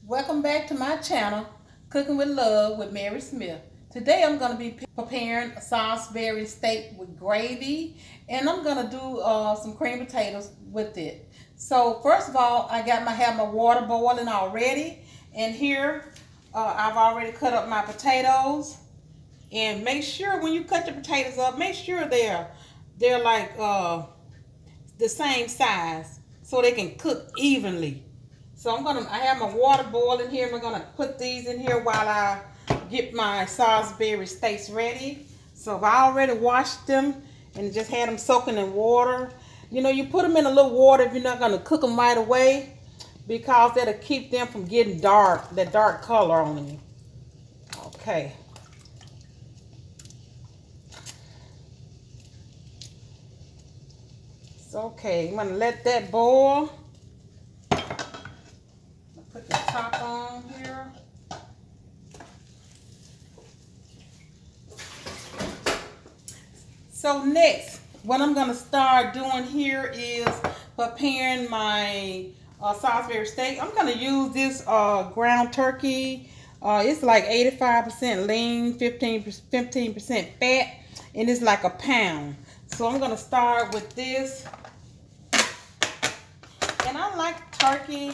Welcome back to my channel, Cooking with Love with Mary Smith. Today I'm going to be preparing a Salisbury steak with gravy, and I'm going to do some cream potatoes with it. So first of all, I have my water boiling already, and here I've already cut up my potatoes. And make sure when you cut your potatoes up, make sure they're like the same size so they can cook evenly. So I have my water boiling here. I'm gonna put these in here while I get my Salisbury steaks ready. So I already washed them and just had them soaking in water. You know, you put them in a little water if you're not gonna cook them right away, because that'll keep them from getting dark, that dark color on them. Okay. So okay, I'm gonna let that boil. Put the top on here. So next, what I'm going to start doing here is preparing my Salisbury steak. I'm going to use this ground turkey. It's like 85% lean, 15% fat, and it's like a pound. So I'm going to start with this. And I like turkey,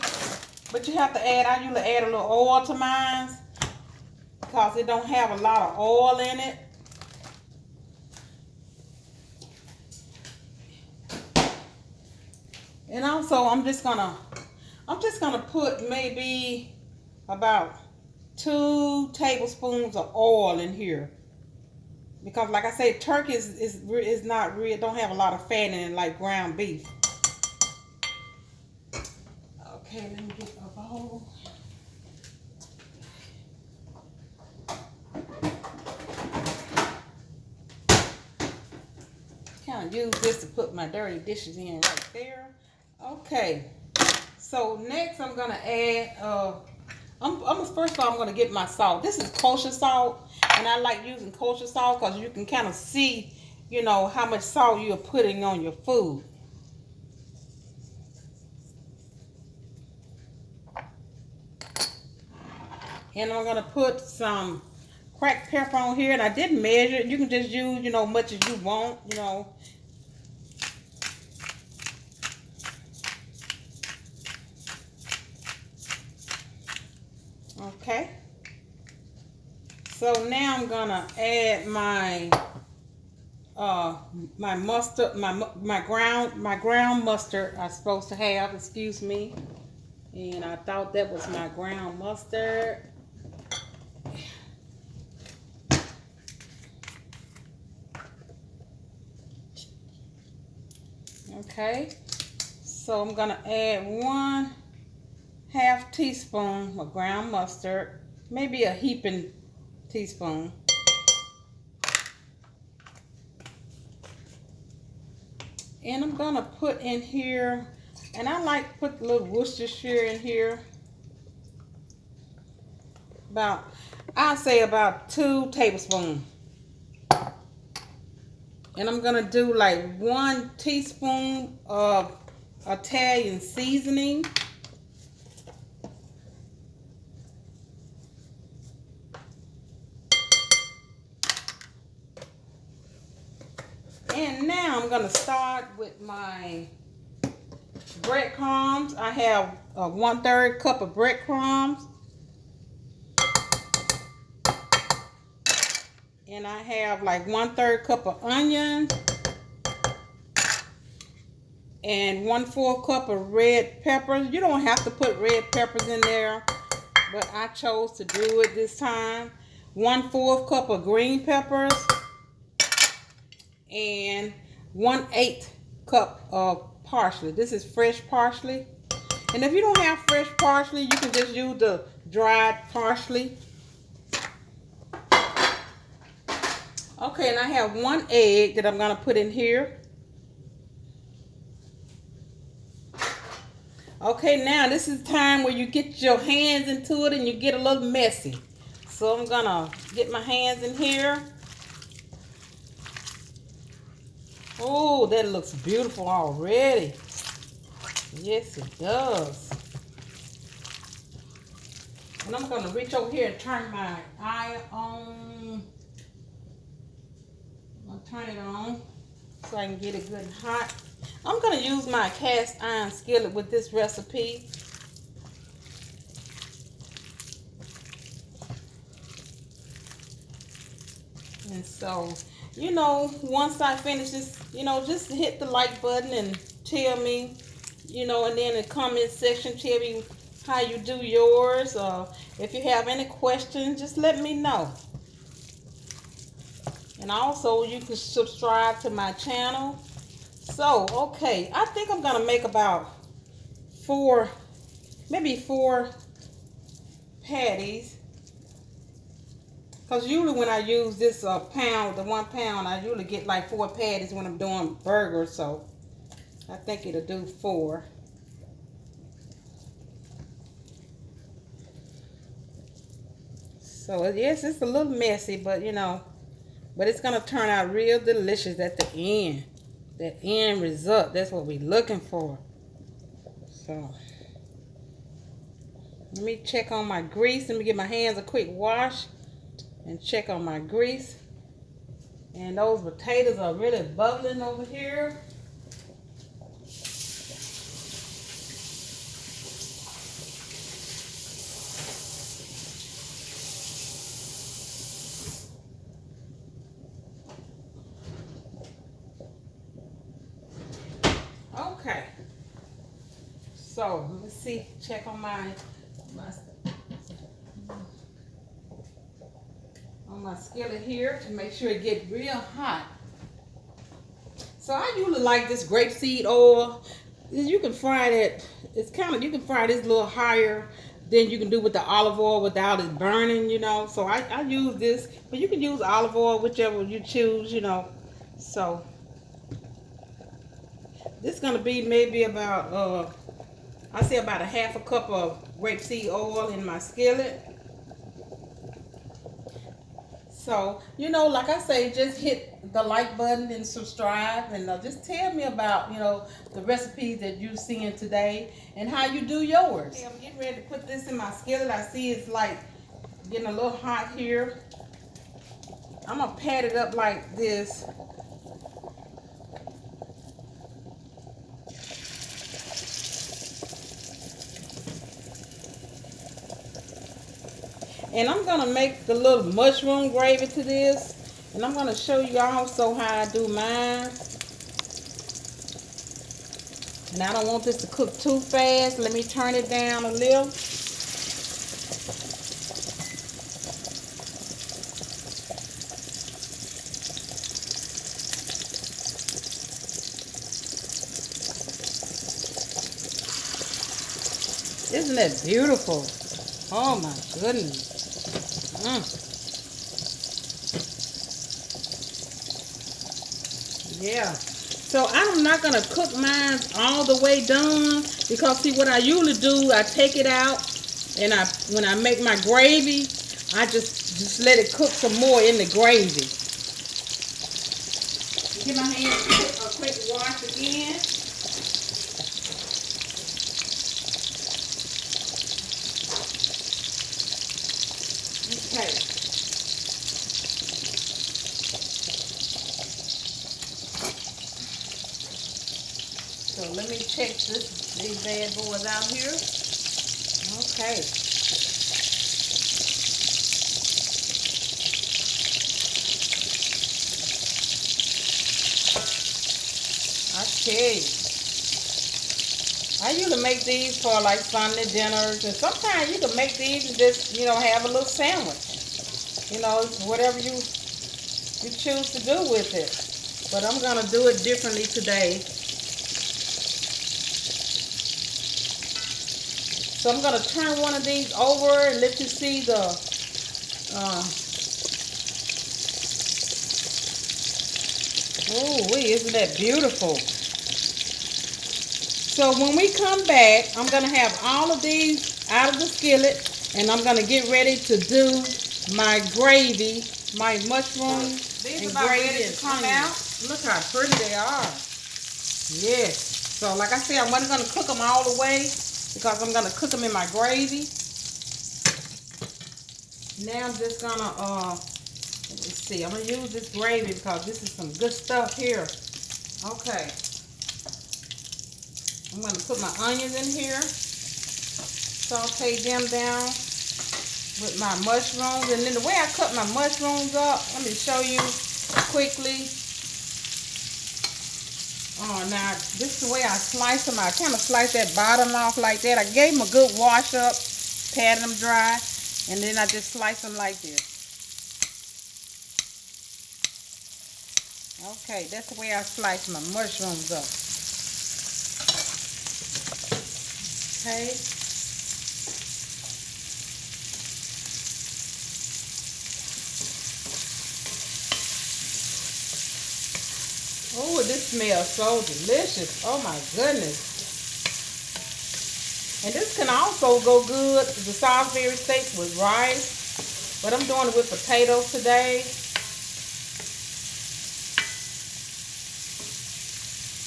but you have to I usually add a little oil to mine because it don't have a lot of oil in it. And also I'm just gonna put maybe about 2 tablespoons of oil in here, because like I said, turkey is not real, don't have a lot of fat in it like ground beef. Okay, let me get a bowl. Kind of use this to put my dirty dishes in right there. Okay, so next I'm gonna add. First of all, I'm gonna get my salt. This is kosher salt, and I like using kosher salt because you can kind of see, you know, how much salt you're putting on your food. And I'm gonna put some cracked pepper on here, and I didn't measure it. You can just use, you know, much as you want, you know. Okay. So now I'm gonna add my my mustard, my ground mustard I'm supposed to have. Excuse me. And I thought that was my ground mustard. Okay, so I'm gonna add 1/2 teaspoon of ground mustard, maybe a heaping teaspoon. And I'm gonna put in here, and I like to put a little Worcestershire in here. I'll say about 2 tablespoons. And I'm gonna do like 1 teaspoon of Italian seasoning. And now I'm gonna start with my breadcrumbs. I have 1/3 cup of breadcrumbs. And I have like 1/3 cup of onions and 1/4 cup of red peppers. You don't have to put red peppers in there, but I chose to do it this time. 1/4 cup of green peppers and 1/8 cup of parsley. This is fresh parsley. And if you don't have fresh parsley, you can just use the dried parsley. Okay, and I have 1 egg that I'm gonna put in here. Okay, now this is time where you get your hands into it and you get a little messy. So I'm gonna get my hands in here. Oh, that looks beautiful already. Yes, it does. And I'm going to reach over here and turn my iron on. I'm going to turn it on so I can get it good and hot. I'm going to use my cast iron skillet with this recipe. And so, you know, once I finish this, you know, just hit the like button and tell me, you know, and then in the comment section, tell me how you do yours. Or if you have any questions, just let me know. And also, you can subscribe to my channel. So, okay, I think I'm going to make about maybe four patties. Because usually when I use this pound, the 1 pound, I usually get like 4 patties when I'm doing burgers. So I think it'll do 4. So yes, it's a little messy, but you know, but it's going to turn out real delicious at the end. The end result, that's what we're looking for. So let me check on my grease. Let me give my hands a quick wash and check on my grease. And those potatoes are really bubbling over here. Okay. So let's see, check on my skillet here to make sure it gets real hot. So I usually like this grapeseed oil. You can fry it. It's kind of, you can fry this a little higher than you can do with the olive oil without it burning, you know. So I use this, but you can use olive oil, whichever you choose, you know. So this is gonna be maybe about I say about a half a cup of grapeseed oil in my skillet. So, you know, like I say, just hit the like button and subscribe, and just tell me about, you know, the recipes that you're seeing today and how you do yours. Okay, I'm getting ready to put this in my skillet. I see it's like getting a little hot here. I'm going to pat it up like this. And I'm going to make the little mushroom gravy to this. And I'm going to show you also how I do mine. And I don't want this to cook too fast. Let me turn it down a little. Isn't that beautiful? Oh my goodness. Yeah. So I'm not going to cook mine all the way done, because see what I usually do, I take it out and when I make my gravy, I just let it cook some more in the gravy. Give my hands a quick wash again. Okay. So let me check these bad boys out here. Okay. I tell you, I usually make these for like Sunday dinners, and sometimes you can make these and just, you know, have a little sandwich. You know, it's whatever you choose to do with it. But I'm gonna do it differently today. So I'm going to turn one of these over and let you see the, oh, isn't that beautiful? So when we come back, I'm going to have all of these out of the skillet, and I'm going to get ready to do my gravy, my mushrooms and gravy and come out. Look how pretty they are. Yes. So like I said, I'm not going to cook them all the way, because I'm going to cook them in my gravy. Now I'm just gonna let me see. I'm gonna use this gravy because this is some good stuff here. Okay. I'm gonna put my onions in here, saute them down with my mushrooms. And then the way I cut my mushrooms up, let me show you quickly. Oh, now this is the way I slice them. I kind of slice that bottom off like that. I gave them a good wash up, patted them dry, and then I just slice them like this. Okay, that's the way I slice my mushrooms up. Okay. Oh, this smells so delicious. Oh my goodness. And this can also go good, the Salisbury steak with rice. But I'm doing it with potatoes today.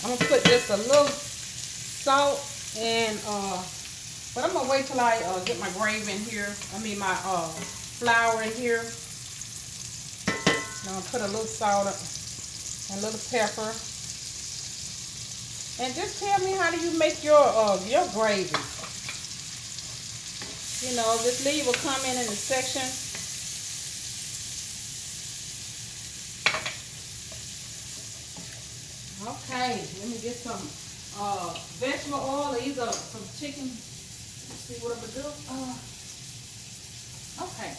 I'm going to put just a little salt and, but I'm going to wait till I get my gravy in here. I mean my flour in here. And I'm going to put a little salt and a little pepper. And just tell me, how do you make your gravy? You know, just leave a comment in the section. Okay, let me get some vegetable oil. These are some chicken. Let's see what I'm gonna do. Okay,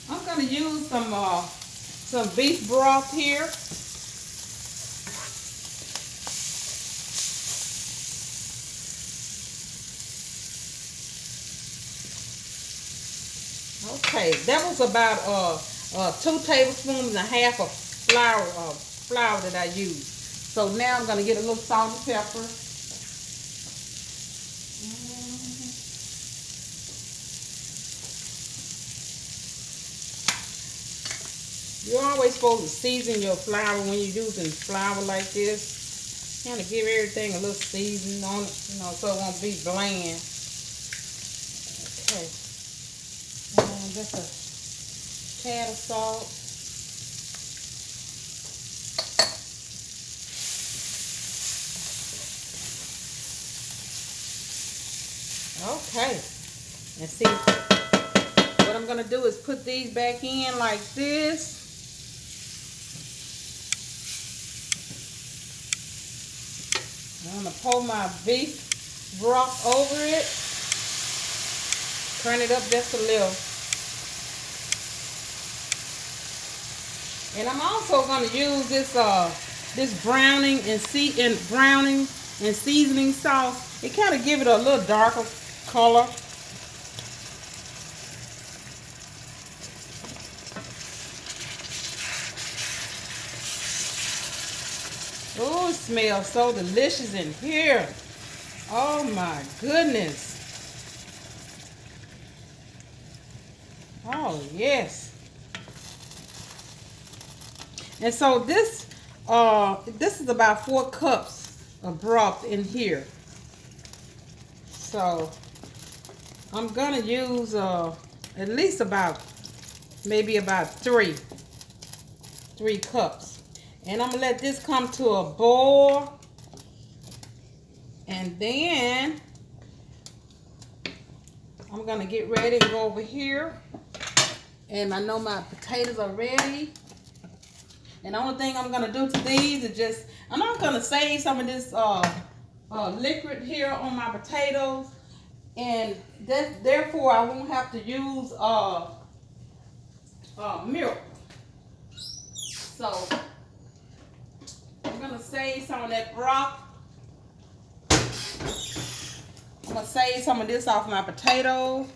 I'm gonna use some beef broth here. Okay, that was about 2 tablespoons and a half of flour that I used. So now I'm gonna get a little salt and pepper. You're always supposed to season your flour when you're using flour like this. Kind of give everything a little seasoning on it, you know, so it won't be bland. Okay. And just a tad of salt. Okay. And see, what I'm going to do is put these back in like this. I'm going to pour my beef broth over it. Turn it up just a little. And I'm also going to use this browning and seasoning sauce. It kind of give it a little darker color. Oh, it smells so delicious in here. Oh my goodness. Oh yes. And so this is about 4 cups of broth in here. So I'm gonna use at least maybe about 3 cups. And I'm gonna let this come to a boil. And then I'm gonna get ready and go over here. And I know my potatoes are ready. And the only thing I'm gonna do to these is just, I'm not gonna save some of this liquid here on my potatoes. And therefore I won't have to use milk. So I'm gonna save some of that broth. I'm gonna save some of this off my potatoes.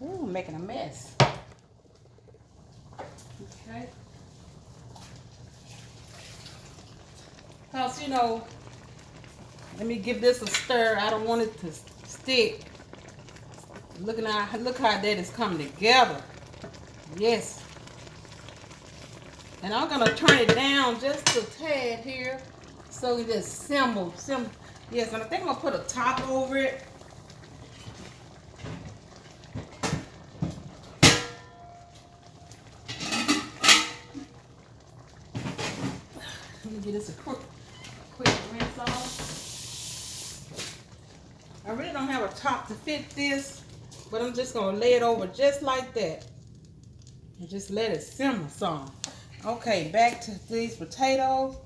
Ooh, I'm making a mess. Okay. Cause you know, let me give this a stir. I don't want it to stick. Look how that is coming together. Yes. And I'm gonna turn it down just a tad here, so it just simmer. Yes, and I think I'm gonna put a top over it. get this a quick rinse off. I really don't have a top to fit this, but I'm just gonna lay it over just like that. And just let it simmer some. Okay, back to these potatoes.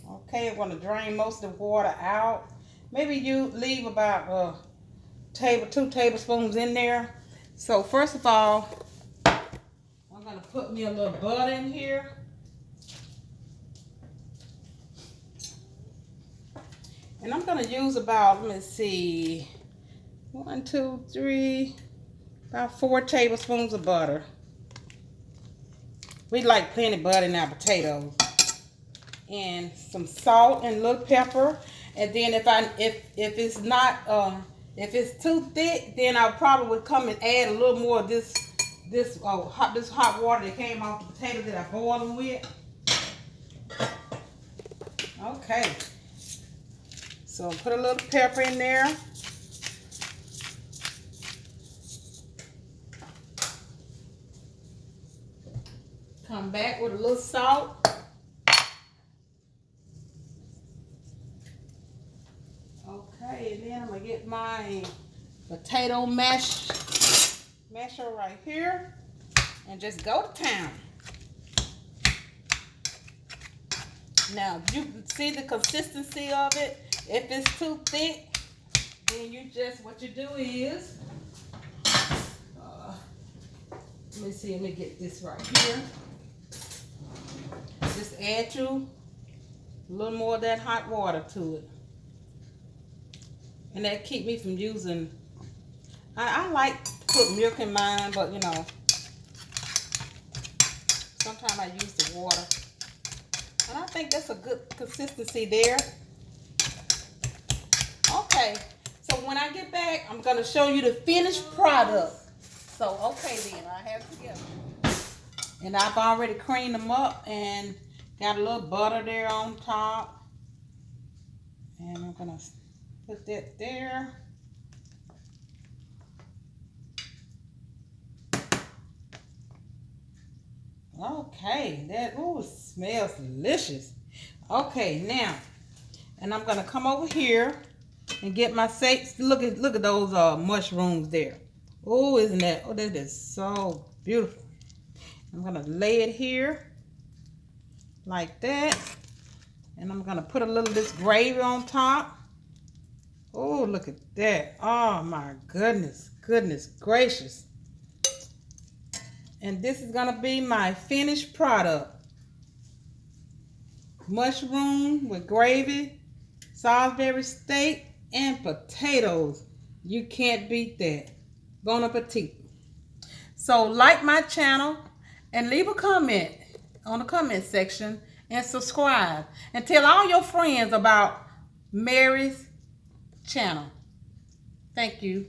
Okay, I'm gonna drain most of the water out. Maybe you leave about 2 tablespoons in there. So first of all, I'm gonna put me a little butter in here. And I'm gonna use about, let me see, 1, 2, 3, about 4 tablespoons of butter. We like plenty of butter in our potatoes. And some salt and a little pepper. And then if it's not if it's too thick, then I probably would come and add a little more of this hot water that came off the potatoes that I boiled them with. Okay. So put a little pepper in there. Come back with a little salt. Okay, and then I'm gonna get my potato masher right here and just go to town. Now, you see the consistency of it. If it's too thick, then what you do is, let me get this right here. Just add a little more of that hot water to it. And that keep me from using, I like to put milk in mine, but you know, sometimes I use the water. And I think that's a good consistency there. Okay, so when I get back, I'm going to show you the finished product. So, okay then, I have it together. And I've already creamed them up and got a little butter there on top. And I'm going to put that there. Okay, that smells delicious. Okay, now, and I'm gonna come over here and get my steaks. Look at those mushrooms there. Oh, isn't that? Oh, that is so beautiful. I'm gonna lay it here like that, and I'm gonna put a little of this gravy on top. Oh, look at that. Oh my goodness gracious. And this is gonna be my finished product. Mushroom with gravy, Salisbury steak, and potatoes. You can't beat that. Bon appetit. So like my channel and leave a comment on the comment section and subscribe. And tell all your friends about Mary's channel. Thank you.